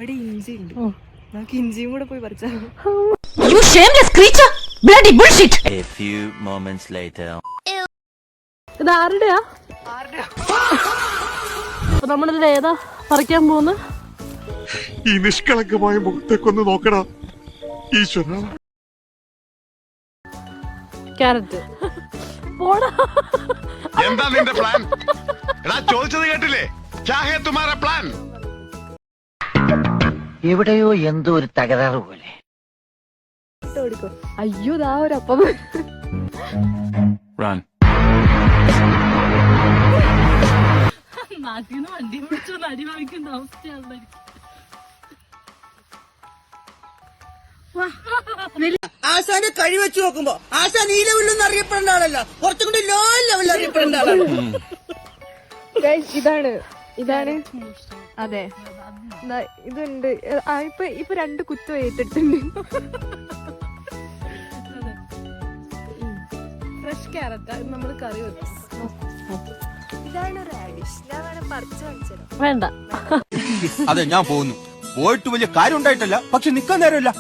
ഇവിടെ ഇഞ്ചി ഉണ്ട്, നമുക്ക് ഇഞ്ചിയും കൂടെ പോയി പറിച്ചാ. You shameless creature! Bloody bullshit! A few moments later. ഇത് ആരുടെയാ? അപ്പൊ നമ്മളിതിൽ ഏതാ പറിക്കാൻ പോകുന്ന? ഈ നിഷ്കളങ്കമായ മുഖത്തേക്കൊന്ന് നോക്കടാ ഈശ്വര. ക്യാരറ്റ്. പോടാ. എന്താ നിന്റെ പ്ലാൻ? ചോദിച്ചത് കേട്ടില്ലേ? പ്ലാൻ എവിടെയോ എന്തോ ഒരു തകരാറ് പോലെ. അയ്യോ ദാ ഒരു അപ്പം. Run. നാട്ടിന്ന് വണ്ടി പിടിച്ചു അടി വാങ്ങിക്കുന്ന അവസ്ഥയാണ്. ആശാന്റെ കഴി വെച്ച് നോക്കുമ്പോ ആശാൻ ഈ ലെവലിലൊന്നും അറിയപ്പെടേണ്ട ആളല്ല, കുറച്ചും കൂടി ലോ ലെവലിൽ അറിയപ്പെടേണ്ട ആളാണ്. ഇതാണ് അതെ, ഇതുണ്ട്. ഇപ്പൊ 2 കുത്തു ഏറ്റിട്ടുണ്ട്. ഫ്രഷ് ക്യാരറ്റ് നമ്മൾ കറി വെക്കും. ഇതാണ് റാഡിഷ്. ഞാൻ വേണേ പറിച്ചു കാണിച്ചു. വേണ്ട. അതെ, ഞാൻ പോകുന്നു. പോയിട്ട് വലിയ കാര്യം ഉണ്ടായിട്ടല്ല, പക്ഷെ നിക്കാൻ നേരമില്ല.